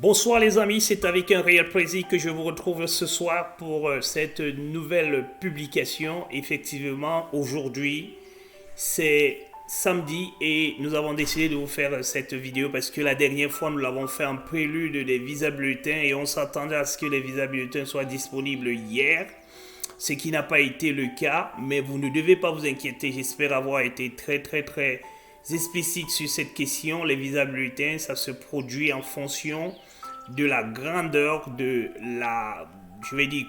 Bonsoir les amis, c'est avec un réel plaisir que je vous retrouve ce soir pour cette nouvelle publication. Effectivement, aujourd'hui, c'est samedi et nous avons décidé de vous faire cette vidéo parce que la dernière fois, nous l'avons fait en prélude des visas bulletins et on s'attendait à ce que les visas bulletins soient disponibles hier, ce qui n'a pas été le cas, mais vous ne devez pas vous inquiéter. J'espère avoir été très explicite sur cette question. Les visas bulletins, ça se produit en fonction de la grandeur de la, je vais dire,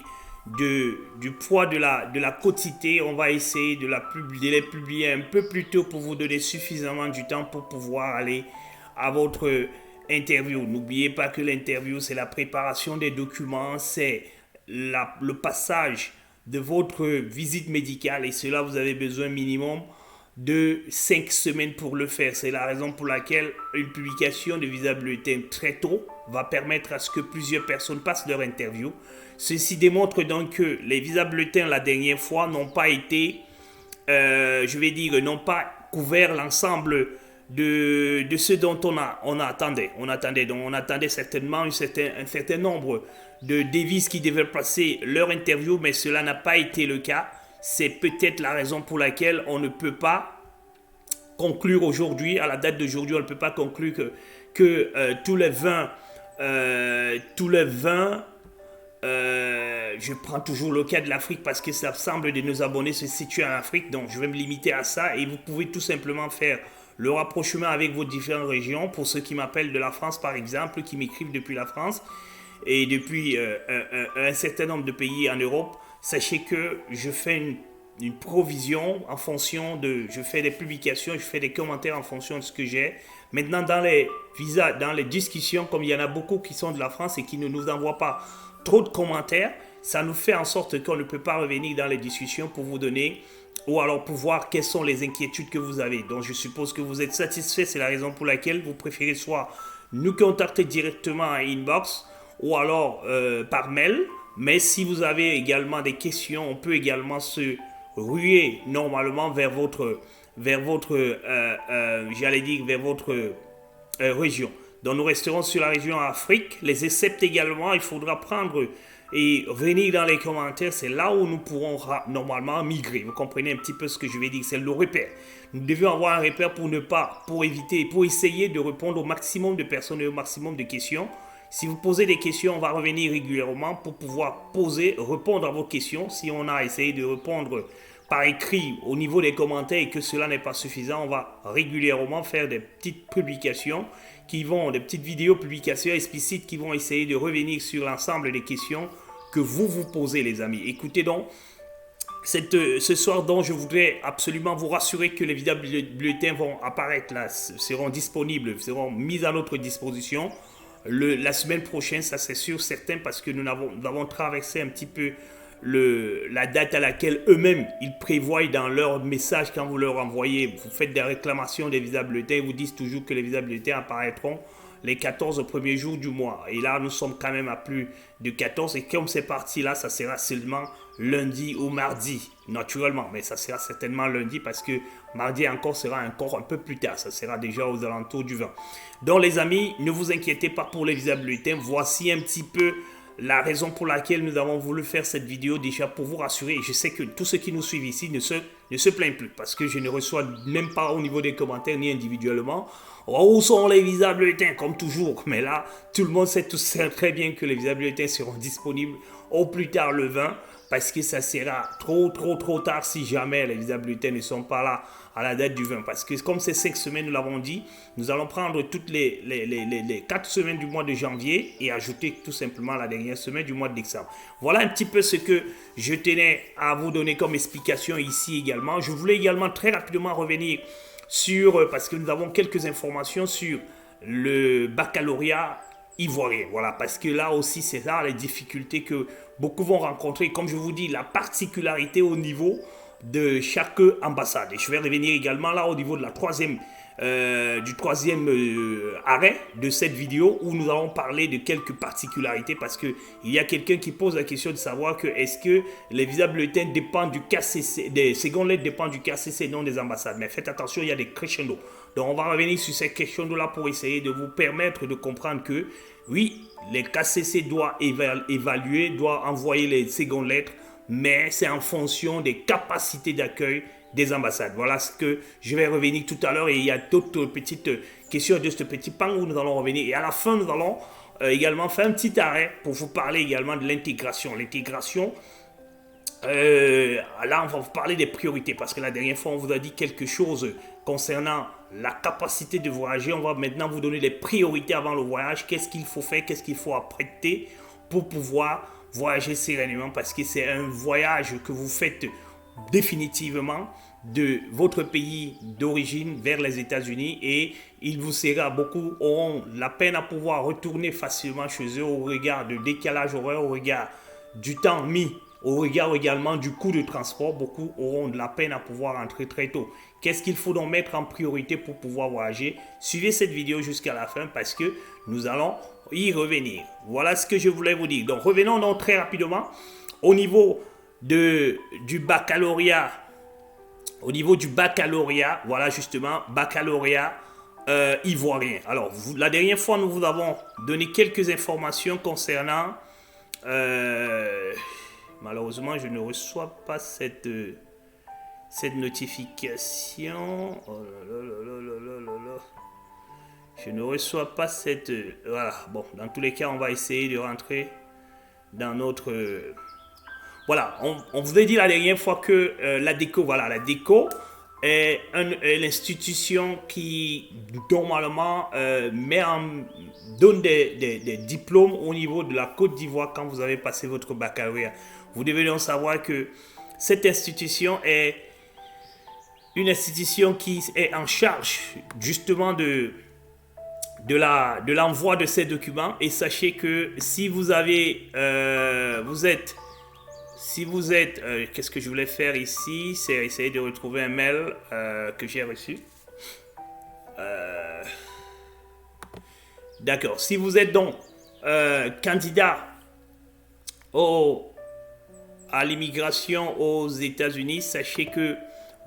du poids de la quantité. On va essayer de les publier un peu plus tôt pour vous donner suffisamment du temps pour pouvoir aller à votre interview. N'oubliez pas que l'interview, c'est la préparation des documents, c'est le passage de votre visite médicale et cela, vous avez besoin minimum de 5 semaines pour le faire. C'est la raison pour laquelle une publication de visa bulletin très tôt va permettre à ce que plusieurs personnes passent leur interview. Ceci démontre donc que les visas bulletins la dernière fois n'ont pas été, n'ont pas couvert l'ensemble de ce dont on attendait. Donc on attendait certainement un certain nombre de devises qui devaient passer leur interview, mais cela n'a pas été le cas. C'est peut-être la raison pour laquelle on ne peut pas conclure aujourd'hui, à la date d'aujourd'hui, on ne peut pas conclure que tous les 20, je prends toujours le cas de l'Afrique parce que ça semble de nos abonnés se situer en Afrique, donc je vais me limiter à ça et vous pouvez tout simplement faire le rapprochement avec vos différentes régions. Pour ceux qui m'appellent de la France par exemple, qui m'écrivent depuis la France et depuis un certain nombre de pays en Europe, sachez que je fais une provision en fonction de... Je fais des publications, je fais des commentaires en fonction de ce que j'ai. Maintenant, dans les visas, dans les discussions, comme il y en a beaucoup qui sont de la France et qui ne nous envoient pas trop de commentaires, ça nous fait en sorte qu'on ne peut pas revenir dans les discussions pour vous donner ou alors pour voir quelles sont les inquiétudes que vous avez. Donc, je suppose que vous êtes satisfait. C'est la raison pour laquelle vous préférez soit nous contacter directement en inbox ou alors par mail. Mais si vous avez également des questions, on peut également se ruer normalement vers votre région. Donc nous resterons sur la région Afrique. Les excepts également, il faudra prendre et venir dans les commentaires. C'est là où nous pourrons normalement migrer. Vous comprenez un petit peu ce que je vais dire. C'est le repère. Nous devons avoir un repère pour éviter, pour essayer de répondre au maximum de personnes et au maximum de questions. Si vous posez des questions, on va revenir régulièrement pour pouvoir répondre à vos questions. Si on a essayé de répondre par écrit au niveau des commentaires et que cela n'est pas suffisant, on va régulièrement faire des petites publications des petites vidéos publications explicites qui vont essayer de revenir sur l'ensemble des questions que vous posez, les amis. Écoutez donc, ce soir, donc, je voudrais absolument vous rassurer que les visas bulletins vont apparaître là, seront disponibles, seront mis à notre disposition. La semaine prochaine, ça c'est sûr, certain, parce que nous avons traversé un petit peu la date à laquelle eux-mêmes ils prévoient dans leur message. Quand vous leur envoyez, vous faites des réclamations des visas bulletins, ils vous disent toujours que les visas bulletins apparaîtront les 14 premiers jours du mois. Et là, nous sommes quand même à plus de 14. Et comme c'est parti là, ça sera seulement lundi ou mardi, naturellement. Mais ça sera certainement lundi parce que mardi sera encore un peu plus tard. Ça sera déjà aux alentours du 20. Donc les amis, ne vous inquiétez pas pour les visas bulletins. Voici un petit peu la raison pour laquelle nous avons voulu faire cette vidéo, déjà pour vous rassurer. Et je sais que tous ceux qui nous suivent ici ne se plaignent plus parce que je ne reçois même pas au niveau des commentaires ni individuellement. Oh, où sont les visas bulletins? Comme toujours. Mais là, tout le monde sait très bien que les visas bulletins seront disponibles au plus tard le 20 parce que ça sera trop tard si jamais les visas bulletins ne sont pas là à la date du 20. Parce que comme c'est 5 semaines, nous l'avons dit, nous allons prendre toutes les 4 semaines du mois de janvier et ajouter tout simplement la dernière semaine du mois de décembre. Voilà un petit peu ce que je tenais à vous donner comme explication ici également. Je voulais également très rapidement revenir parce que nous avons quelques informations sur le baccalauréat ivoirien. Voilà, parce que là aussi, c'est là les difficultés que beaucoup vont rencontrer. Comme je vous dis, la particularité au niveau de chaque ambassade. Et je vais revenir également là au niveau de la troisième du troisième arrêt de cette vidéo où nous allons parler de quelques particularités parce qu'il y a quelqu'un qui pose la question de savoir que est-ce que les visas bulletins dépendent du KCC, des secondes lettres dépendent du KCC, non des ambassades. Mais faites attention, il y a des crescendo. Donc on va revenir sur ces questions-là pour essayer de vous permettre de comprendre que oui, les KCC doivent évaluer, doivent envoyer les secondes lettres, mais c'est en fonction des capacités d'accueil des ambassades. Voilà ce que je vais revenir tout à l'heure et il y a d'autres petites questions de ce petit pan où nous allons revenir. Et à la fin, nous allons également faire un petit arrêt pour vous parler également de l'intégration. L'intégration, là, on va vous parler des priorités parce que la dernière fois, on vous a dit quelque chose concernant la capacité de voyager. On va maintenant vous donner les priorités avant le voyage. Qu'est-ce qu'il faut faire, qu'est-ce qu'il faut apprêter pour pouvoir voyager sereinement parce que c'est un voyage que vous faites définitivement de votre pays d'origine vers les États-Unis et il vous sera, beaucoup auront la peine à pouvoir retourner facilement chez eux au regard de décalage horaire, au regard du temps mis, au regard également du coût de transport. Beaucoup auront de la peine à pouvoir entrer très tôt. Qu'est-ce qu'il faut donc mettre en priorité pour pouvoir voyager? Suivez cette vidéo jusqu'à la fin parce que nous allons y revenir. Voilà ce que je voulais vous dire. Donc revenons donc très rapidement au niveau du baccalauréat. Au niveau du baccalauréat, voilà justement, baccalauréat ivoirien. Alors, la dernière fois, nous vous avons donné quelques informations concernant... malheureusement, je ne reçois pas cette notification. Oh là là là là là là là. Je ne reçois pas cette... voilà, bon, dans tous les cas, on va essayer de rentrer dans notre... voilà, on vous a dit la dernière fois que la DECO, voilà, la DECO est l'institution qui normalement donne des diplômes au niveau de la Côte d'Ivoire quand vous avez passé votre baccalauréat. Vous devez donc savoir que cette institution est une institution qui est en charge justement de l'envoi de ces documents. Et sachez que si vous avez, qu'est-ce que je voulais faire ici? C'est essayer de retrouver un mail que j'ai reçu. D'accord. Si vous êtes donc candidat à l'immigration aux États-Unis, sachez que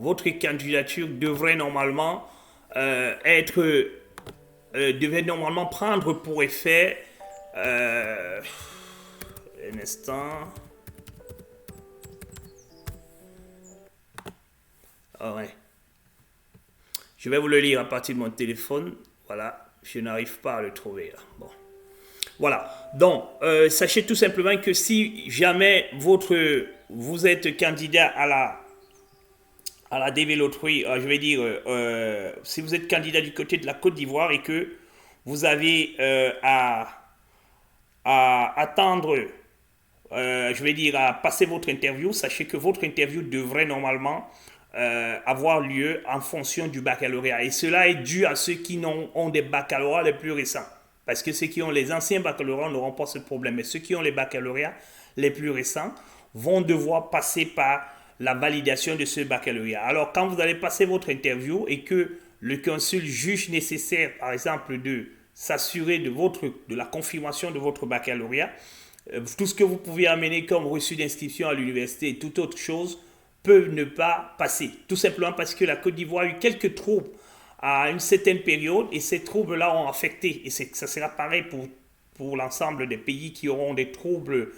votre candidature devrait normalement devait normalement prendre pour effet un instant. Ah ouais. Je vais vous le lire à partir de mon téléphone. Voilà, je n'arrive pas à le trouver. Bon. Voilà. Donc, sachez tout simplement que si jamais vous êtes candidat à la DV Loterie, je vais dire, si vous êtes candidat du côté de la Côte d'Ivoire et que vous avez à attendre, je vais dire, à passer votre interview, sachez que votre interview devrait normalement avoir lieu en fonction du baccalauréat. Et cela est dû à ceux qui ont des baccalauréats les plus récents. Parce que ceux qui ont les anciens baccalauréats n'auront pas ce problème. Mais ceux qui ont les baccalauréats les plus récents vont devoir passer par la validation de ce baccalauréat. Alors, quand vous allez passer votre interview et que le consul juge nécessaire, par exemple, de s'assurer de la confirmation de votre baccalauréat, tout ce que vous pouvez amener comme reçu d'inscription à l'université et toute autre chose peut ne pas passer. Tout simplement parce que la Côte d'Ivoire a eu quelques troubles à une certaine période et ces troubles-là ont affecté. Et ça sera pareil pour l'ensemble des pays qui auront des troubles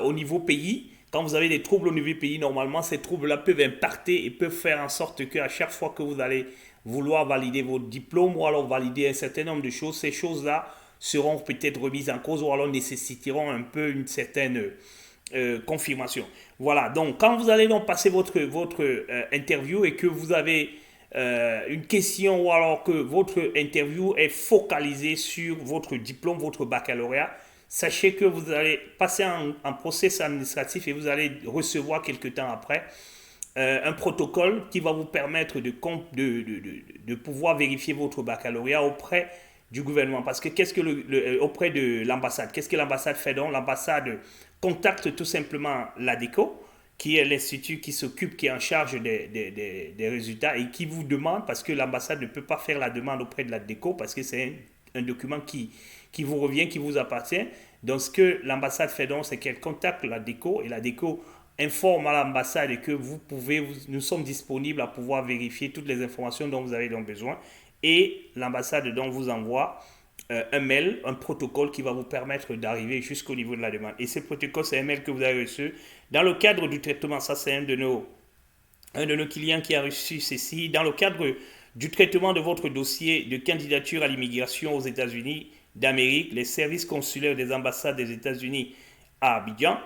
au niveau pays. Quand vous avez des troubles au niveau pays, normalement, ces troubles-là peuvent impacter et peuvent faire en sorte qu'à chaque fois que vous allez vouloir valider votre diplôme ou alors valider un certain nombre de choses, ces choses-là seront peut-être remises en cause ou alors nécessiteront un peu une certaine confirmation. Voilà, donc quand vous allez donc passer votre interview et que vous avez une question ou alors que votre interview est focalisée sur votre diplôme, votre baccalauréat, sachez que vous allez passer un process administratif et vous allez recevoir quelque temps après un protocole qui va vous permettre de pouvoir vérifier votre baccalauréat auprès du gouvernement. Parce que auprès de l'ambassade, qu'est-ce que l'ambassade fait donc? L'ambassade contacte tout simplement l'ADECO qui est l'institut qui s'occupe, qui est en charge des résultats et qui vous demande, parce que l'ambassade ne peut pas faire la demande auprès de la DECO, parce que c'est un document qui vous revient, qui vous appartient. Donc ce que l'ambassade fait donc, c'est qu'elle contacte la DECO et la DECO informe à l'ambassade que nous sommes disponibles à pouvoir vérifier toutes les informations dont vous avez donc besoin. Et l'ambassade donc vous envoie un mail, un protocole qui va vous permettre d'arriver jusqu'au niveau de la demande. Et ce protocole, c'est un mail que vous avez reçu dans le cadre du traitement. Ça, c'est un de nos clients qui a reçu ceci. Dans le cadre du traitement de votre dossier de candidature à l'immigration aux États-Unis d'Amérique, les services consulaires des ambassades des États-Unis à Abidjan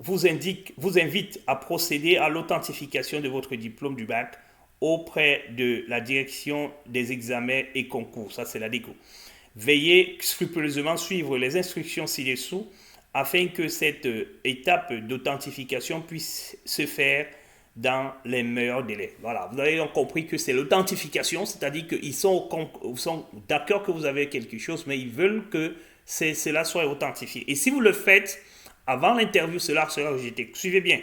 vous invitent à procéder à l'authentification de votre diplôme du bac auprès de la direction des examens et concours. Ça, c'est la DECO. Veuillez scrupuleusement suivre les instructions ci-dessous afin que cette étape d'authentification puisse se faire dans les meilleurs délais. Voilà, vous avez donc compris que c'est l'authentification, c'est-à-dire qu'ils sont d'accord que vous avez quelque chose, mais ils veulent que cela soit authentifié. Et si vous le faites avant l'interview, cela sera rejeté. Suivez bien.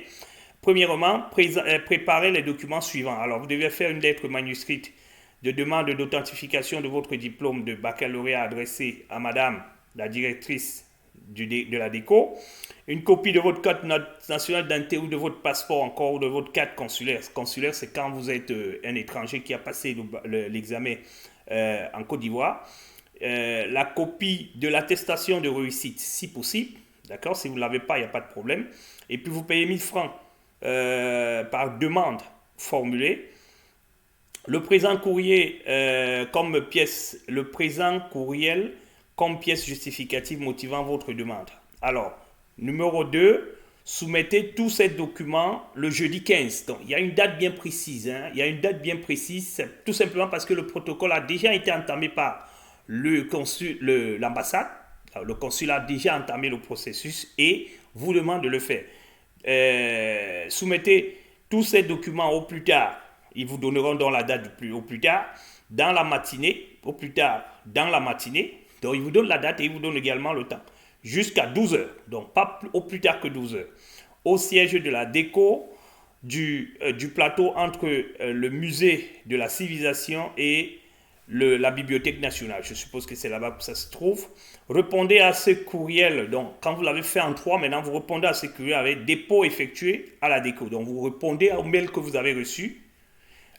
Premièrement, préparez les documents suivants. Alors, vous devez faire une lettre manuscrite de demande d'authentification de votre diplôme de baccalauréat adressé à madame la directrice de la DECO, une copie de votre carte nationale d'identité ou de votre passeport encore ou de votre carte consulaire. Consulaire, c'est quand vous êtes un étranger qui a passé l'examen en Côte d'Ivoire. La copie de l'attestation de réussite, si possible. D'accord, si vous ne l'avez pas, il n'y a pas de problème. Et puis vous payez 1000 francs par demande formulée. Le présent courriel comme pièce justificative motivant votre demande. Alors, numéro 2, soumettez tous ces documents le jeudi 15. Donc, il y a une date bien précise. Il y a une date bien précise, tout simplement parce que le protocole a déjà été entamé par l'ambassade. Le consulat a déjà entamé le processus et vous demande de le faire. Soumettez tous ces documents au plus tard. Ils vous donneront donc la date au plus tard, dans la matinée, au plus tard, dans la matinée. Donc, ils vous donnent la date et ils vous donnent également le temps. Jusqu'à 12 heures. Donc, pas au plus tard que 12 heures. Au siège de la DECO du plateau entre le musée de la civilisation et la Bibliothèque nationale. Je suppose que c'est là-bas que ça se trouve. Répondez à ce courriel. Donc, quand vous l'avez fait en 3, maintenant, vous répondez à ce courriel avec dépôt effectué à la DECO. Donc, vous répondez au mail que vous avez reçu.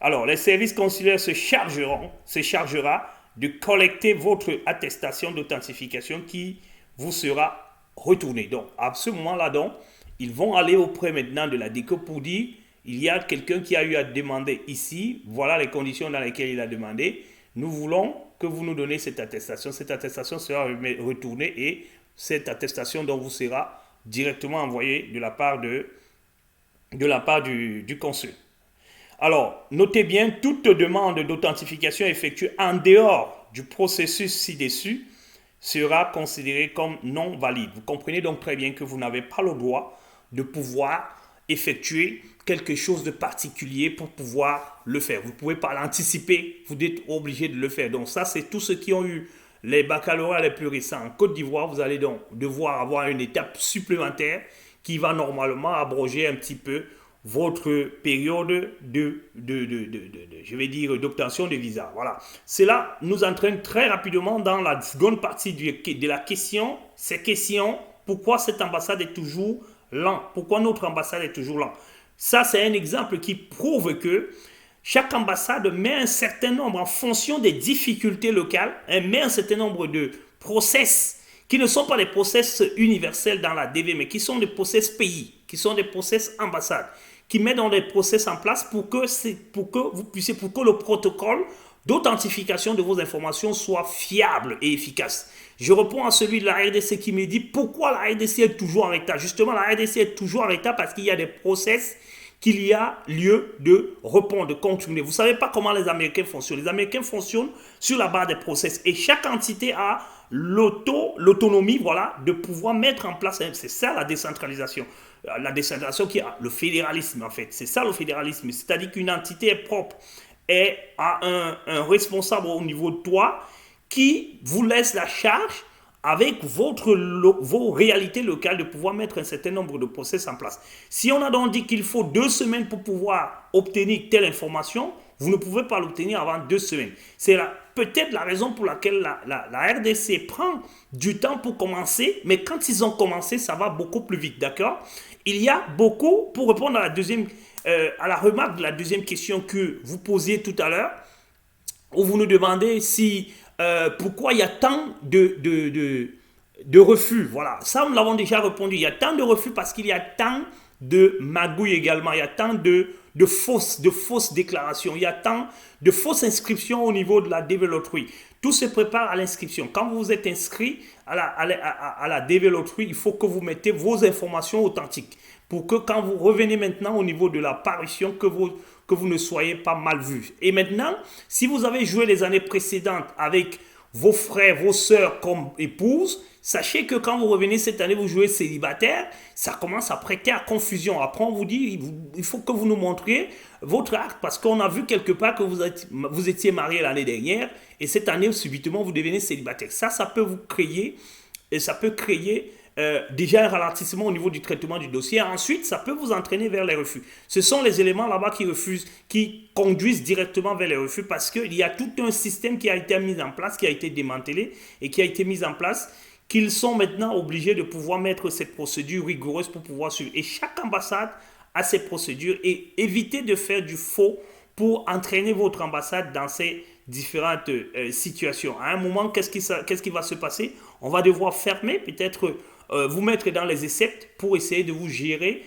Alors, les services consulaires se chargera de collecter votre attestation d'authentification qui vous sera retournée. Donc, à ce moment-là, donc, ils vont aller auprès maintenant de la DECO pour dire, il y a quelqu'un qui a eu à demander ici, voilà les conditions dans lesquelles il a demandé, nous voulons que vous nous donnez cette attestation. Cette attestation sera retournée et cette attestation donc vous sera directement envoyée de la part du consul. Alors, notez bien, toute demande d'authentification effectuée en dehors du processus ci-dessus sera considérée comme non valide. Vous comprenez donc très bien que vous n'avez pas le droit de pouvoir effectuer quelque chose de particulier pour pouvoir le faire. Vous ne pouvez pas l'anticiper, vous êtes obligé de le faire. Donc ça, c'est tous ceux qui ont eu les baccalauréats les plus récents en Côte d'Ivoire. Vous allez donc devoir avoir une étape supplémentaire qui va normalement abroger un petit peu votre période d'obtention de visa. Voilà. Cela nous entraîne très rapidement dans la seconde partie de la question. Ces questions, pourquoi cette ambassade est toujours lente? Pourquoi notre ambassade est toujours lente? Ça, c'est un exemple qui prouve que chaque ambassade met un certain nombre, en fonction des difficultés locales, elle met un certain nombre de process qui ne sont pas des process universels dans la DV, mais qui sont des process pays, qui sont des process ambassades, qui mettent dans des process en place pour que le protocole d'authentification de vos informations soit fiable et efficace. Je réponds à celui de la RDC qui me dit pourquoi la RDC est toujours en retard. Justement, la RDC est toujours en retard parce qu'il y a des process qu'il y a lieu de répondre, de continuer. Vous ne savez pas comment les Américains fonctionnent. Les Américains fonctionnent sur la base des process et chaque entité a l'autonomie, voilà, de pouvoir mettre en place. C'est ça la décentralisation. La décentralisation qui a le fédéralisme en fait. C'est ça le fédéralisme. C'est-à-dire qu'une entité est propre et a un responsable au niveau de toi qui vous laisse la charge avec vos réalités locales, de pouvoir mettre un certain nombre de process en place. Si on a donc dit qu'il faut 2 semaines pour pouvoir obtenir telle information, vous ne pouvez pas l'obtenir avant 2 semaines. C'est peut-être la raison pour laquelle la RDC prend du temps pour commencer, mais quand ils ont commencé, ça va beaucoup plus vite, d'accord? Il y a beaucoup, pour répondre à la remarque de la deuxième question que vous posiez tout à l'heure, où vous nous demandez pourquoi il y a tant de refus. Voilà, ça nous l'avons déjà répondu. Il y a tant de refus parce qu'il y a tant de magouilles également. Il y a tant de fausses déclarations. Il y a tant de fausses inscriptions au niveau de la développerie. Tout se prépare à l'inscription. Quand vous êtes inscrit à la développerie, il faut que vous mettez vos informations authentiques pour que quand vous revenez maintenant au niveau de la parution, que vous ne soyez pas mal vu. Et maintenant, si vous avez joué les années précédentes avec vos frères, vos sœurs comme épouses, sachez que quand vous revenez cette année, vous jouez célibataire, ça commence à prêter à confusion. Après, on vous dit, il faut que vous nous montriez votre acte parce qu'on a vu quelque part que vous étiez marié l'année dernière et cette année, subitement, vous devenez célibataire. Ça peut vous créer, et ça peut créer déjà un ralentissement au niveau du traitement du dossier. Ensuite, ça peut vous entraîner vers les refus. Ce sont les éléments là-bas qui conduisent directement vers les refus parce qu'il y a tout un système qui a été mis en place, qui a été démantelé et qui a été mis en place, qu'ils sont maintenant obligés de pouvoir mettre cette procédure rigoureuse pour pouvoir suivre. Et chaque ambassade a ses procédures et évitez de faire du faux pour entraîner votre ambassade dans ces différentes situations. À un moment, qu'est-ce qui va se passer? On va devoir fermer, peut-être vous mettre dans les ESEPT pour essayer de vous gérer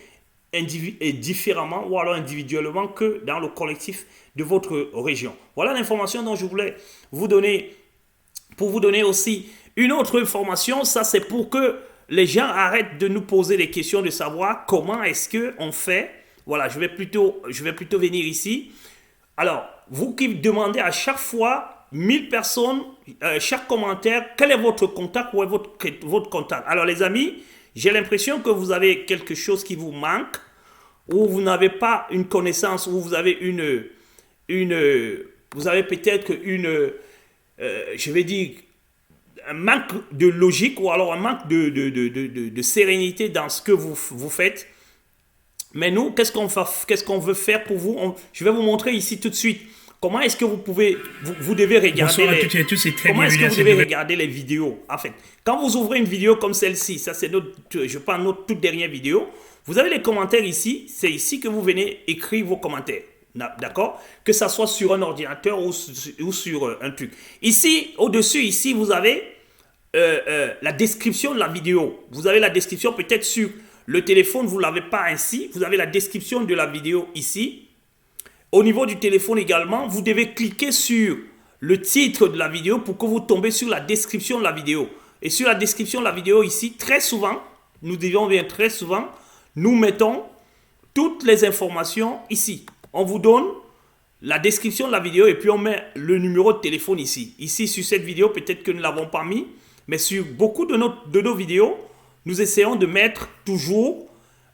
différemment ou alors individuellement que dans le collectif de votre région. Voilà l'information dont je voulais vous donner. Pour vous donner aussi une autre information, ça c'est pour que les gens arrêtent de nous poser des questions de savoir comment est-ce qu'on fait. Voilà, je vais plutôt venir ici. Alors, vous qui demandez à chaque fois 1000 personnes, chaque commentaire, quel est votre contact ou est votre contact. Alors les amis, j'ai l'impression que vous avez quelque chose qui vous manque, ou vous n'avez pas une connaissance, ou vous avez vous avez peut-être je vais dire, un manque de logique, ou alors un manque de sérénité dans ce que vous faites. Mais nous, qu'est-ce qu'on veut faire pour vous? Je vais vous montrer ici tout de suite. Comment est-ce que vous devez regarder les vidéos? En fait, quand vous ouvrez une vidéo comme celle-ci, ça c'est je prends notre toute dernière vidéo, vous avez les commentaires ici, c'est ici que vous venez écrire vos commentaires. D'accord? Que ça soit sur un ordinateur ou sur un truc. Ici, au-dessus, ici, vous avez la description de la vidéo. Vous avez la description peut-être sur le téléphone, vous ne l'avez pas ainsi. Vous avez la description de la vidéo ici. Au niveau du téléphone également, vous devez cliquer sur le titre de la vidéo pour que vous tombez sur la description de la vidéo. Et sur la description de la vidéo ici, très souvent, nous mettons toutes les informations ici. On vous donne la description de la vidéo et puis on met le numéro de téléphone ici. Ici, sur cette vidéo, peut-être que nous ne l'avons pas mis, mais sur beaucoup de nos vidéos, nous essayons de mettre toujours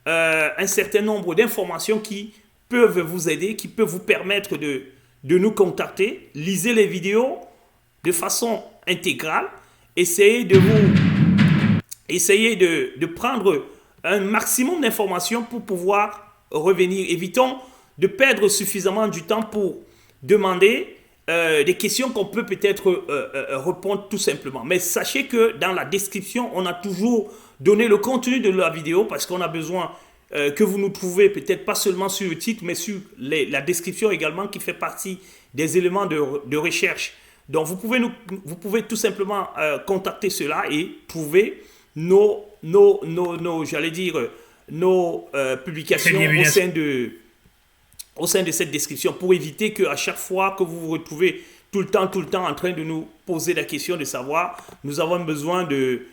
un certain nombre d'informations qui peuvent vous aider, qui peuvent vous permettre de nous contacter. Lisez les vidéos de façon intégrale. Essayez de prendre un maximum d'informations pour pouvoir revenir. Évitons de perdre suffisamment du temps pour demander des questions qu'on peut peut-être répondre tout simplement. Mais sachez que dans la description, on a toujours donné le contenu de la vidéo parce qu'on a besoin que vous nous trouvez peut-être pas seulement sur le titre, mais sur la description également qui fait partie des éléments de recherche. Donc, vous pouvez tout simplement contacter cela et trouver nos publications au sein de cette description pour éviter qu'à chaque fois que vous vous retrouvez tout le temps en train de nous poser la question de savoir, nous avons besoin de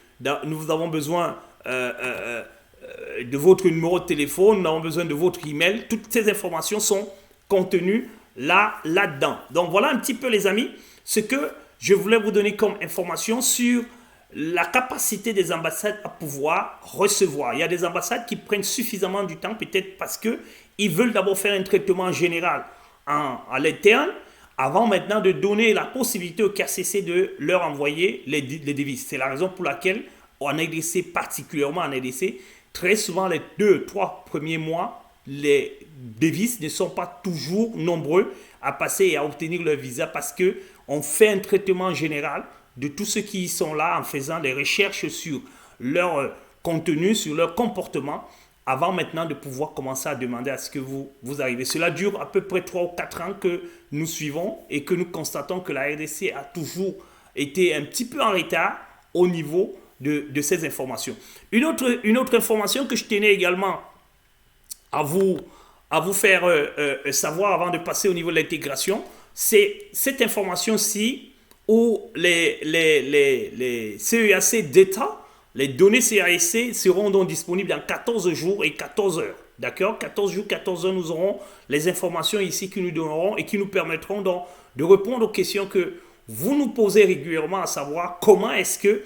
votre numéro de téléphone, nous avons besoin de votre email. Toutes ces informations sont contenues là-dedans. Donc voilà un petit peu les amis, ce que je voulais vous donner comme information sur la capacité des ambassades à pouvoir recevoir. Il y a des ambassades qui prennent suffisamment du temps, peut-être parce qu'ils veulent d'abord faire un traitement général à l'interne avant maintenant de donner la possibilité au KCC de leur envoyer les devises. C'est la raison pour laquelle en RDC, particulièrement en RDC, très souvent les 2-3 premiers mois, les devises ne sont pas toujours nombreux à passer et à obtenir leur visa parce que on fait un traitement général de tous ceux qui sont là en faisant des recherches sur leur contenu, sur leur comportement, avant maintenant de pouvoir commencer à demander à ce que vous arrivez. Cela dure à peu près 3 ou 4 ans que nous suivons et que nous constatons que la RDC a toujours été un petit peu en retard au niveau de ces informations. Une autre information que je tenais également à vous faire savoir avant de passer au niveau de l'intégration, c'est cette information-ci où les CEAC d'État, les données CASC seront donc disponibles dans 14 jours et 14 heures. D'accord? 14 jours, 14 heures, nous aurons les informations ici qui nous donneront et qui nous permettront donc de répondre aux questions que vous nous posez régulièrement, à savoir comment est-ce que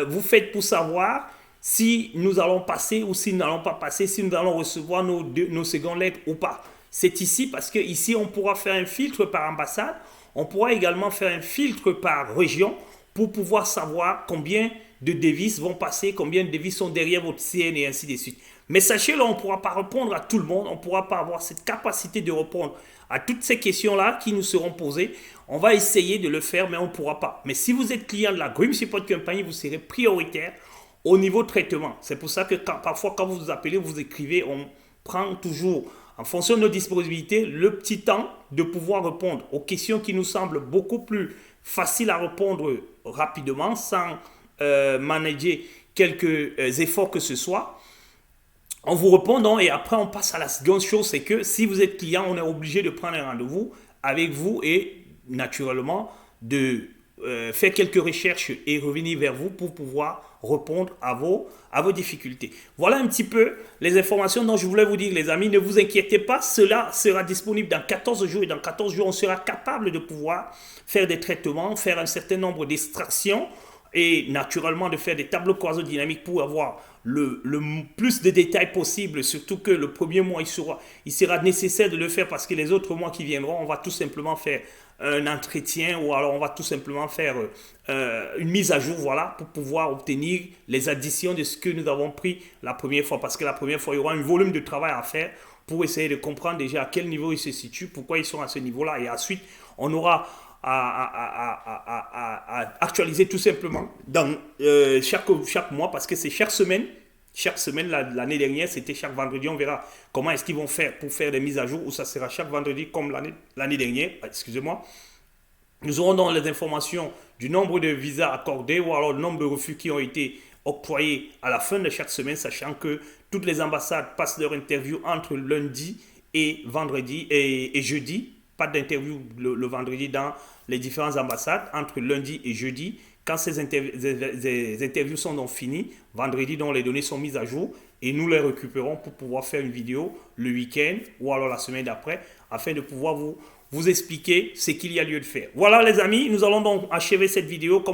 vous faites pour savoir si nous allons passer ou si nous n'allons pas passer, si nous allons recevoir nos secondes lettres ou pas. C'est ici parce que ici on pourra faire un filtre par ambassade, on pourra également faire un filtre par région pour pouvoir savoir combien de devises vont passer, combien de devises sont derrière votre CN et ainsi de suite. Mais sachez-le, on ne pourra pas répondre à tout le monde, on ne pourra pas avoir cette capacité de répondre à toutes ces questions-là qui nous seront posées. On va essayer de le faire, mais on ne pourra pas. Mais si vous êtes client de la Grim Support Company, vous serez prioritaire au niveau traitement. C'est pour ça que parfois, quand vous vous appelez, vous écrivez, on prend toujours, en fonction de nos disponibilités, le petit temps de pouvoir répondre aux questions qui nous semblent beaucoup plus faciles à répondre rapidement, sans manager quelques efforts que ce soit. On vous répond donc, et après on passe à la seconde chose, c'est que si vous êtes client, on est obligé de prendre un rendez-vous avec vous et naturellement de faire quelques recherches et revenir vers vous pour pouvoir répondre à vos difficultés. Voilà un petit peu les informations dont je voulais vous dire, les amis. Ne vous inquiétez pas, cela sera disponible dans 14 jours et dans 14 jours, on sera capable de pouvoir faire des traitements, faire un certain nombre d'extractions et naturellement de faire des tableaux croisés dynamiques pour avoir le plus de détails possible, surtout que le premier mois, il sera nécessaire de le faire parce que les autres mois qui viendront, on va tout simplement faire un entretien ou alors on va tout simplement faire une mise à jour, voilà, pour pouvoir obtenir les additions de ce que nous avons pris la première fois. Parce que la première fois, il y aura un volume de travail à faire pour essayer de comprendre déjà à quel niveau ils se situent, pourquoi ils sont à ce niveau-là. Et ensuite, on aura à actualiser tout simplement dans chaque mois parce que c'est chaque semaine. Chaque semaine, l'année dernière, c'était chaque vendredi. On verra comment est-ce qu'ils vont faire pour faire des mises à jour ou ça sera chaque vendredi comme l'année dernière. Excusez-moi. Nous aurons donc les informations du nombre de visas accordés ou alors le nombre de refus qui ont été octroyés à la fin de chaque semaine, sachant que toutes les ambassades passent leur interview entre lundi et vendredi et jeudi. Pas d'interview le vendredi dans les différentes ambassades entre lundi et jeudi. Quand ces interviews sont donc finies, vendredi, donc les données sont mises à jour et nous les récupérons pour pouvoir faire une vidéo le week-end ou alors la semaine d'après afin de pouvoir vous expliquer ce qu'il y a lieu de faire. Voilà les amis, nous allons donc achever cette vidéo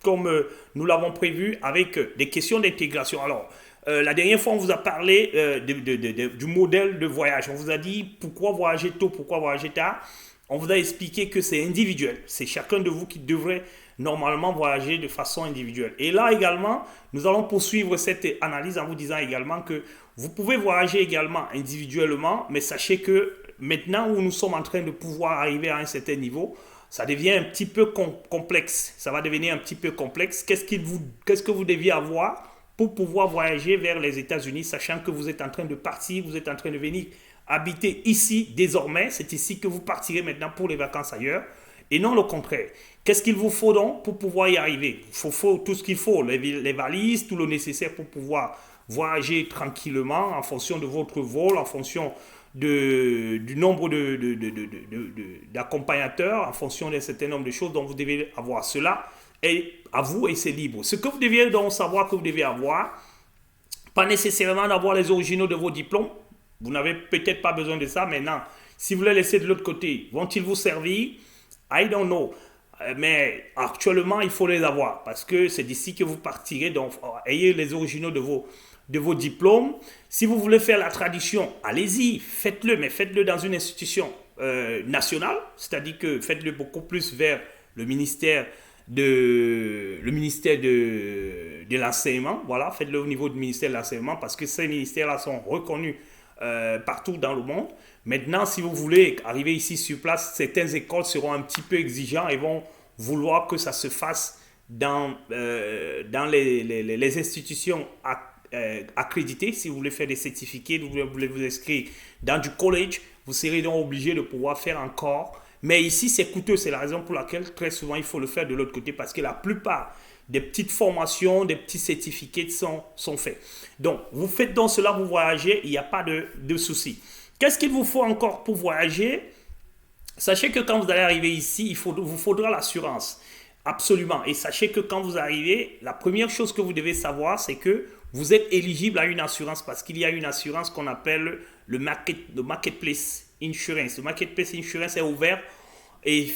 comme nous l'avons prévu avec des questions d'intégration. Alors, la dernière fois, on vous a parlé du modèle de voyage. On vous a dit pourquoi voyager tôt, pourquoi voyager tard. On vous a expliqué que c'est individuel. C'est chacun de vous qui devrait normalement voyager de façon individuelle. Et là également, nous allons poursuivre cette analyse en vous disant également que vous pouvez voyager également individuellement, mais sachez que maintenant où nous sommes en train de pouvoir arriver à un certain niveau, ça devient un petit peu complexe. Ça va devenir un petit peu complexe. Qu'est-ce que vous deviez avoir pour pouvoir voyager vers les États-Unis, sachant que vous êtes en train de partir, vous êtes en train de venir habiter ici désormais. C'est ici que vous partirez maintenant pour les vacances ailleurs et non le contraire. Qu'est-ce qu'il vous faut donc pour pouvoir y arriver? Il faut tout ce qu'il faut, les valises, tout le nécessaire pour pouvoir voyager tranquillement en fonction de votre vol, en fonction du nombre d'accompagnateurs, en fonction d'un certain nombre de choses dont vous devez avoir. Cela est à vous et c'est libre. Ce que vous devez donc savoir que vous devez avoir, pas nécessairement d'avoir les originaux de vos diplômes. Vous n'avez peut-être pas besoin de ça maintenant. Si vous les laissez de l'autre côté, vont-ils vous servir? I don't know. Mais actuellement, il faut les avoir parce que c'est d'ici que vous partirez. Donc, ayez les originaux de vos diplômes. Si vous voulez faire la traduction, allez-y, faites-le, mais faites-le dans une institution national, c'est-à-dire que faites-le beaucoup plus vers le ministère de l'enseignement, voilà, faites-le au niveau du ministère de l'enseignement parce que ces ministères-là sont reconnus partout dans le monde. Maintenant, si vous voulez arriver ici sur place, certaines écoles seront un petit peu exigeantes et vont vouloir que ça se fasse dans les institutions accréditées. Si vous voulez faire des certificats, vous voulez vous inscrire dans du college, vous serez donc obligé de pouvoir faire encore. Mais ici, c'est coûteux. C'est la raison pour laquelle très souvent, il faut le faire de l'autre côté parce que la plupart des petites formations, des petits certificats sont faits. Donc, vous faites donc cela, vous voyagez, il n'y a pas de souci. Qu'est-ce qu'il vous faut encore pour voyager? Sachez que quand vous allez arriver ici, vous faudra l'assurance. Absolument. Et sachez que quand vous arrivez, la première chose que vous devez savoir, c'est que vous êtes éligible à une assurance parce qu'il y a une assurance qu'on appelle le Marketplace Insurance. Le Marketplace Insurance est ouvert et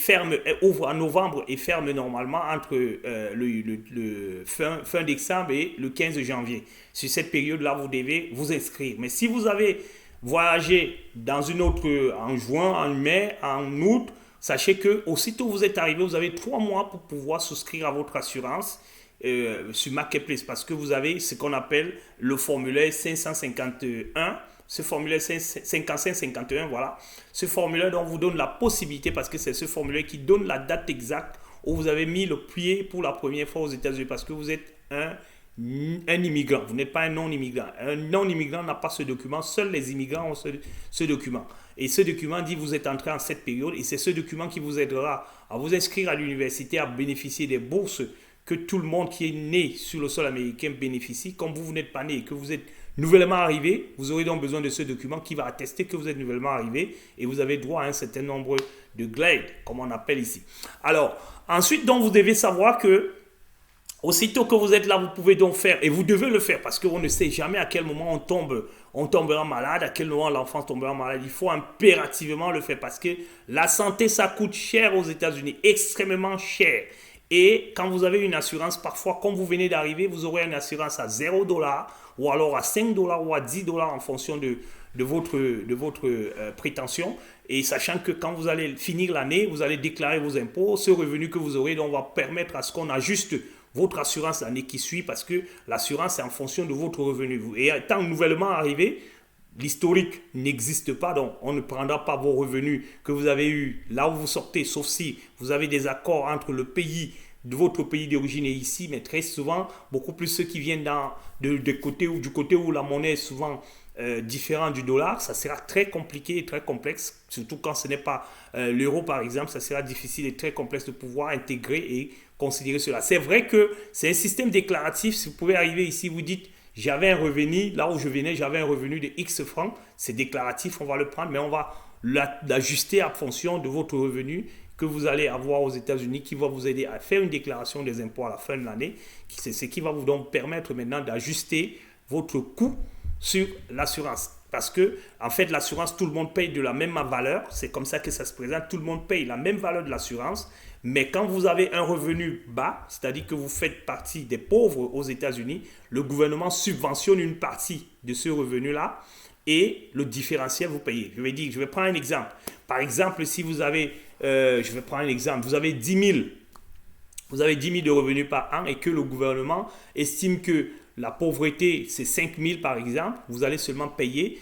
ouvre en novembre et ferme normalement entre le fin décembre et le 15 janvier. Sur cette période-là, vous devez vous inscrire. Mais si vous avez voyagé dans une autre, en juin, en mai, en août, sachez que aussitôt vous êtes arrivé, vous avez 3 mois pour pouvoir souscrire à votre assurance sur Marketplace parce que vous avez ce qu'on appelle le formulaire 551. Ce formulaire 5551, voilà. Ce formulaire dont vous donne la possibilité, parce que c'est ce formulaire qui donne la date exacte où vous avez mis le pied pour la première fois aux États-Unis, parce que vous êtes un immigrant. Vous n'êtes pas un non-immigrant. Un non-immigrant n'a pas ce document. Seuls les immigrants ont ce document. Et ce document dit que vous êtes entré en cette période et c'est ce document qui vous aidera à vous inscrire à l'université, à bénéficier des bourses que tout le monde qui est né sur le sol américain bénéficie. Comme vous n'êtes pas né et que vous êtes nouvellement arrivé, vous aurez donc besoin de ce document qui va attester que vous êtes nouvellement arrivé et vous avez droit à un certain nombre de grades, comme on appelle ici. Alors, ensuite, donc, vous devez savoir que aussitôt que vous êtes là, vous pouvez donc faire, et vous devez le faire parce qu'on ne sait jamais à quel moment on tombera malade, à quel moment l'enfant tombera malade. Il faut impérativement le faire parce que la santé, ça coûte cher aux États-Unis, extrêmement cher. Et quand vous avez une assurance, parfois, comme vous venez d'arriver, vous aurez une assurance à $0 ou alors à $5 ou à $10 en fonction de votre prétention. Et sachant que quand vous allez finir l'année, vous allez déclarer vos impôts, ce revenu que vous aurez donc va permettre à ce qu'on ajuste votre assurance l'année qui suit parce que l'assurance est en fonction de votre revenu. Et étant nouvellement arrivé, l'historique n'existe pas, donc on ne prendra pas vos revenus que vous avez eus là où vous sortez, sauf si vous avez des accords entre le pays de votre pays d'origine et ici, mais très souvent, beaucoup plus ceux qui viennent du côté où la monnaie est souvent différente du dollar, ça sera très compliqué et très complexe, surtout quand ce n'est pas l'euro par exemple, ça sera difficile et très complexe de pouvoir intégrer et considérer cela. C'est vrai que c'est un système déclaratif, si vous pouvez arriver ici, vous dites j'avais un revenu, là où je venais, j'avais un revenu de X francs, c'est déclaratif, on va le prendre, mais on va l'ajuster en fonction de votre revenu que vous allez avoir aux États-Unis qui va vous aider à faire une déclaration des impôts à la fin de l'année. C'est ce qui va vous donc permettre maintenant d'ajuster votre coût sur l'assurance. Parce que, en fait, l'assurance, tout le monde paye de la même valeur. C'est comme ça que ça se présente. Tout le monde paye la même valeur de l'assurance. Mais quand vous avez un revenu bas, c'est-à-dire que vous faites partie des pauvres aux États-Unis, le gouvernement subventionne une partie de ce revenu-là et le différentiel, vous payez. Je vais prendre un exemple. Par exemple, si vous avez, je vais prendre un exemple, vous avez 10 000 de revenus par an et que le gouvernement estime que la pauvreté, c'est 5 000 par exemple, vous allez seulement payer,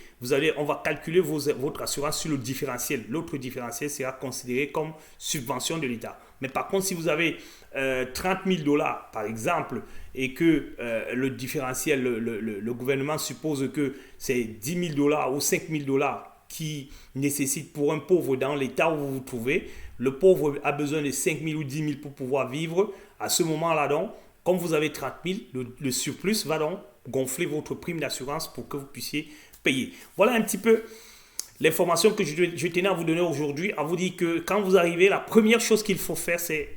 on va calculer votre assurance sur le différentiel. L'autre différentiel sera considéré comme subvention de l'État. Mais par contre, si vous avez 30 000 $ par exemple, et que le différentiel, le gouvernement suppose que c'est 10 000 $ ou 5 000 $ qui nécessite pour un pauvre dans l'état où vous vous trouvez, le pauvre a besoin de 5 000 ou 10 000 pour pouvoir vivre. À ce moment-là, donc, comme vous avez 30 000, le surplus va donc gonfler votre prime d'assurance pour que vous puissiez payer. Voilà un petit peu l'information que je tenais à vous donner aujourd'hui, à vous dire que quand vous arrivez, la première chose qu'il faut faire, c'est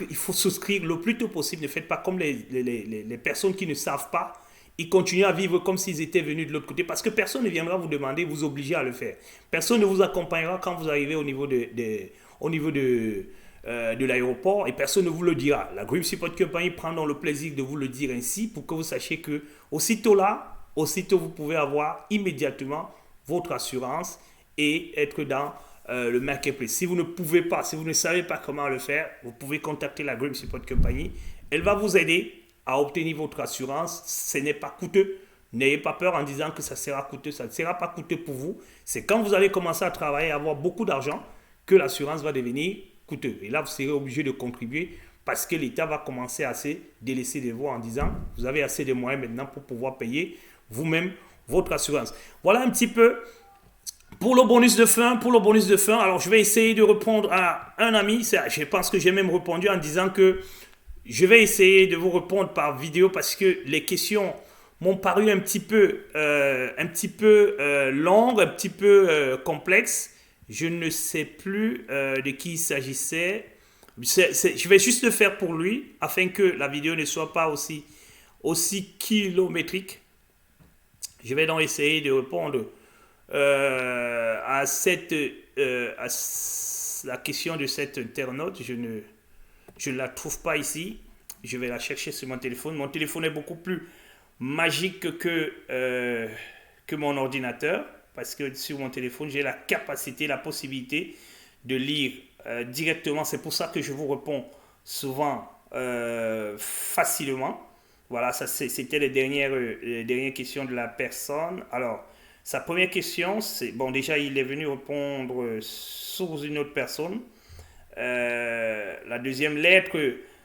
il faut souscrire le plus tôt possible. Ne faites pas comme les personnes qui ne savent pas. Ils continuent à vivre comme s'ils étaient venus de l'autre côté parce que personne ne viendra vous demander, vous obliger à le faire. Personne ne vous accompagnera quand vous arrivez au niveau de l'aéroport et personne ne vous le dira. La Grim Support Company prend donc le plaisir de vous le dire ainsi pour que vous sachiez que aussitôt vous pouvez avoir immédiatement votre assurance et être dans le marketplace. Si vous ne pouvez pas, si vous ne savez pas comment le faire, vous pouvez contacter la Grim Support Company. Elle va vous aider à obtenir votre assurance. Ce n'est pas coûteux. N'ayez pas peur en disant que ça sera coûteux. Ça ne sera pas coûteux pour vous. C'est quand vous allez commencer à travailler, à avoir beaucoup d'argent, que l'assurance va devenir coûteux. Et là, vous serez obligé de contribuer parce que l'État va commencer à se délaisser de vous en disant vous avez assez de moyens maintenant pour pouvoir payer vous-même votre assurance. Voilà un petit peu pour le bonus de fin. Alors, je vais essayer de répondre à un ami. Je pense que j'ai même répondu en disant que je vais essayer de vous répondre par vidéo parce que les questions m'ont paru un petit peu longues, un petit peu complexes. Je ne sais plus de qui il s'agissait. Je vais juste le faire pour lui afin que la vidéo ne soit pas aussi kilométrique. Je vais donc essayer de répondre à la question de cet internaute. Je ne la trouve pas ici. Je vais la chercher sur mon téléphone. Mon téléphone est beaucoup plus magique que mon ordinateur parce que sur mon téléphone, j'ai la capacité, la possibilité de lire directement. C'est pour ça que je vous réponds souvent facilement. Voilà, c'était les dernières questions de la personne. Alors, sa première question, c'est... Bon, déjà, il est venu répondre sur une autre personne. La deuxième lettre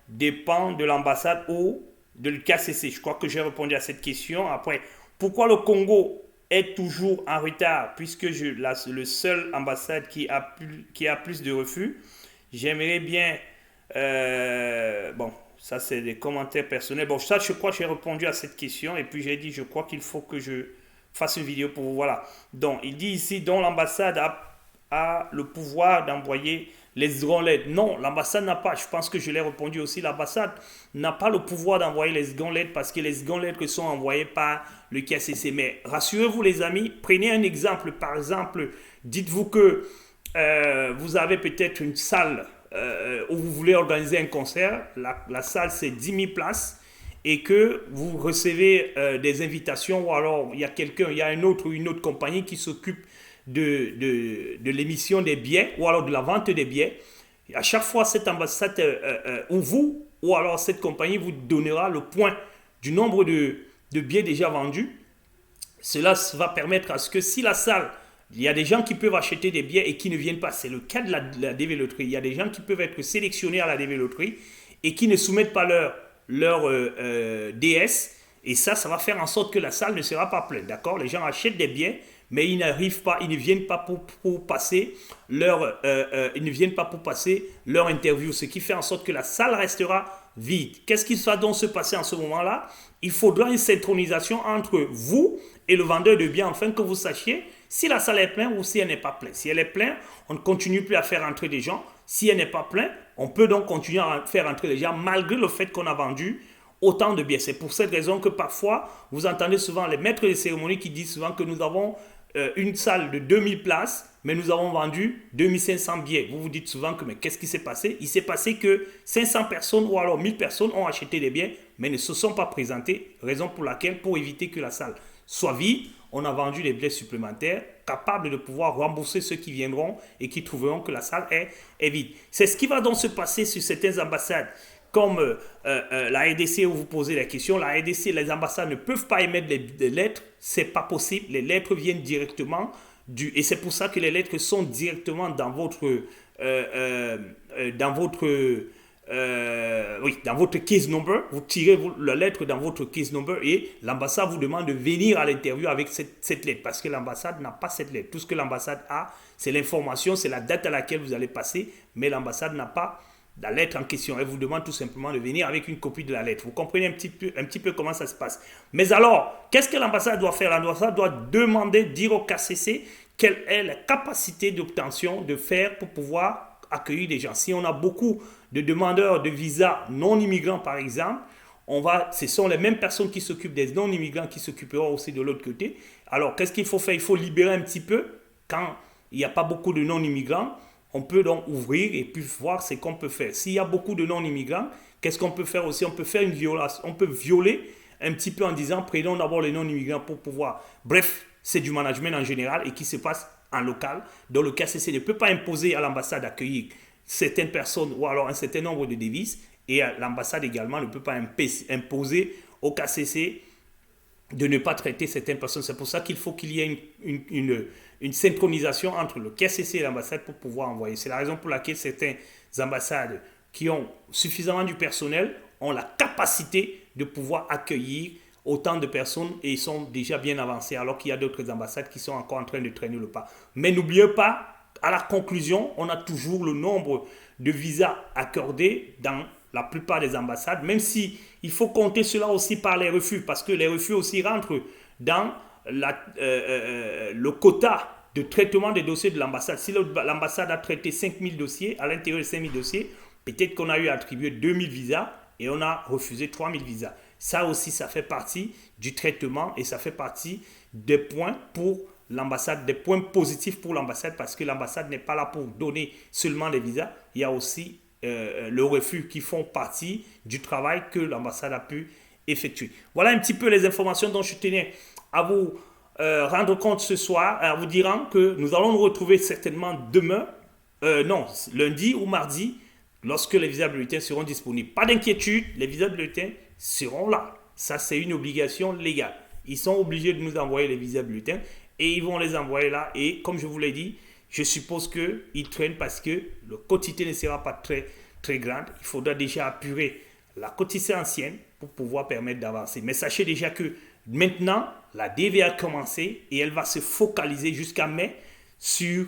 dépend de l'ambassade ou de l'KCC. Je crois que j'ai répondu à cette question. Après, pourquoi le Congo est toujours en retard puisque le seul ambassade qui a plus de refus? J'aimerais bien... bon, ça c'est des commentaires personnels. Bon, ça je crois que j'ai répondu à cette question et puis j'ai dit je crois qu'il faut que je fasse une vidéo pour vous. Voilà. Donc, il dit ici, dont l'ambassade a le pouvoir d'envoyer les secondes lettres. Non, l'ambassade n'a pas. Je pense que je l'ai répondu aussi. L'ambassade n'a pas le pouvoir d'envoyer les secondes lettres parce que les secondes lettres sont envoyées par le KCC. Mais rassurez-vous les amis, prenez un exemple. Par exemple, dites-vous que vous avez peut-être une salle où vous voulez organiser un concert. La salle, c'est 10 000 places. Et que vous recevez des invitations, ou alors il y a une autre compagnie qui s'occupe de l'émission des billets, ou alors de la vente des billets. Et à chaque fois, cette ambassade, ou alors cette compagnie vous donnera le point du nombre de billets déjà vendus. Cela va permettre à ce que si la salle, il y a des gens qui peuvent acheter des billets et qui ne viennent pas, c'est le cas de la DV Loterie. Il y a des gens qui peuvent être sélectionnés à la DV Loterie et qui ne soumettent pas leur DS, et ça va faire en sorte que la salle ne sera pas pleine, d'accord? Les gens achètent des billets, mais ils ne viennent pas pour passer leur interview, ce qui fait en sorte que la salle restera vide. Qu'est-ce qui va donc se passer en ce moment-là? Il faudra une synchronisation entre vous et le vendeur de billets afin que vous sachiez si la salle est pleine ou si elle n'est pas pleine. Si elle est pleine, on ne continue plus à faire entrer des gens. Si elle n'est pas pleine, on peut donc continuer à faire entrer les gens malgré le fait qu'on a vendu autant de billets. C'est pour cette raison que parfois, vous entendez souvent les maîtres de cérémonie qui disent souvent que nous avons une salle de 2000 places, mais nous avons vendu 2500 billets. Vous vous dites souvent que mais qu'est-ce qui s'est passé? Il s'est passé que 500 personnes ou alors 1000 personnes ont acheté des billets, mais ne se sont pas présentées, raison pour laquelle, pour éviter que la salle soit vide, on a vendu des billets supplémentaires capables de pouvoir rembourser ceux qui viendront et qui trouveront que la salle est vide. C'est ce qui va donc se passer sur certaines ambassades comme la RDC où vous posez la question. La RDC, les ambassades ne peuvent pas émettre des lettres, c'est pas possible. Les lettres viennent directement et c'est pour ça que les lettres sont directement dans votre case number. Vous tirez la lettre dans votre case number et l'ambassade vous demande de venir à l'interview avec cette lettre parce que l'ambassade n'a pas cette lettre. Tout ce que l'ambassade a, c'est l'information, c'est la date à laquelle vous allez passer, mais l'ambassade n'a pas la lettre en question. Elle vous demande tout simplement de venir avec une copie de la lettre. Vous comprenez un petit peu comment ça se passe. Mais alors, qu'est-ce que l'ambassade doit faire? L'ambassade doit demander, dire au KCC quelle est la capacité d'obtention de faire pour pouvoir accueillir des gens. Si on a beaucoup de demandeurs de visa non immigrants par exemple, ce sont les mêmes personnes qui s'occupent des non immigrants qui s'occuperont aussi de l'autre côté. Alors qu'est-ce qu'il faut faire? Il faut libérer un petit peu quand il n'y a pas beaucoup de non immigrants. On peut donc ouvrir et puis voir ce qu'on peut faire. S'il y a beaucoup de non immigrants, qu'est-ce qu'on peut faire aussi? On peut faire une violation, on peut violer un petit peu en disant prenons d'abord les non immigrants pour pouvoir. Bref, c'est du management en général et qui se passe en local. Donc le KCC ne peut pas imposer à l'ambassade d'accueillir certaines personnes ou alors un certain nombre de devises. Et l'ambassade également ne peut pas imposer au KCC de ne pas traiter certaines personnes. C'est pour ça qu'il faut qu'il y ait une synchronisation entre le KCC et l'ambassade pour pouvoir envoyer. C'est la raison pour laquelle certaines ambassades qui ont suffisamment du personnel ont la capacité de pouvoir accueillir autant de personnes et sont déjà bien avancées, alors qu'il y a d'autres ambassades qui sont encore en train de traîner le pas. Mais n'oubliez pas, à la conclusion, on a toujours le nombre de visas accordés dans la plupart des ambassades, même si il faut compter cela aussi par les refus, parce que les refus aussi rentrent dans le quota de traitement des dossiers de l'ambassade. Si l'ambassade a traité 5000 dossiers, à l'intérieur de 5000 dossiers, peut-être qu'on a eu attribué 2000 visas et on a refusé 3000 visas. Ça aussi, ça fait partie du traitement et ça fait partie des points pour l'ambassade, des points positifs pour l'ambassade, parce que l'ambassade n'est pas là pour donner seulement des visas. Il y a aussi le refus qui font partie du travail que l'ambassade a pu effectuer. Voilà un petit peu les informations dont je tenais à vous rendre compte ce soir, en vous disant que nous allons nous retrouver certainement demain, lundi ou mardi, lorsque les visas bulletins seront disponibles. Pas d'inquiétude, les visas bulletins seront là. Ça, c'est une obligation légale. Ils sont obligés de nous envoyer les visas bulletins et ils vont les envoyer là. Et comme je vous l'ai dit, je suppose qu'ils traînent parce que le quotité ne sera pas très, très grand. Il faudra déjà apurer la quotité ancienne pour pouvoir permettre d'avancer. Mais sachez déjà que maintenant, la DV a commencé et elle va se focaliser jusqu'à mai sur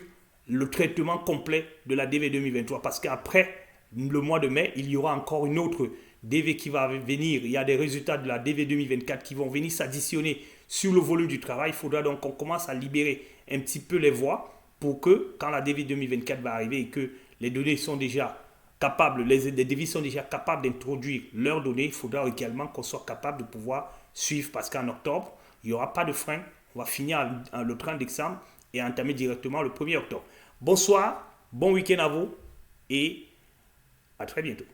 le traitement complet de la DV 2023. Parce qu'après le mois de mai, il y aura encore une autre DV qui va venir. Il y a des résultats de la DV 2024 qui vont venir s'additionner sur le volume du travail. Il faudra donc qu'on commence à libérer un petit peu les voies pour que quand la DV 2024 va arriver et que les données sont déjà capables, les devis sont déjà capables d'introduire leurs données, il faudra également qu'on soit capable de pouvoir suivre parce qu'en octobre, il n'y aura pas de frein. On va finir le train d'examen et entamer directement le 1er octobre. Bonsoir, bon week-end à vous et à très bientôt.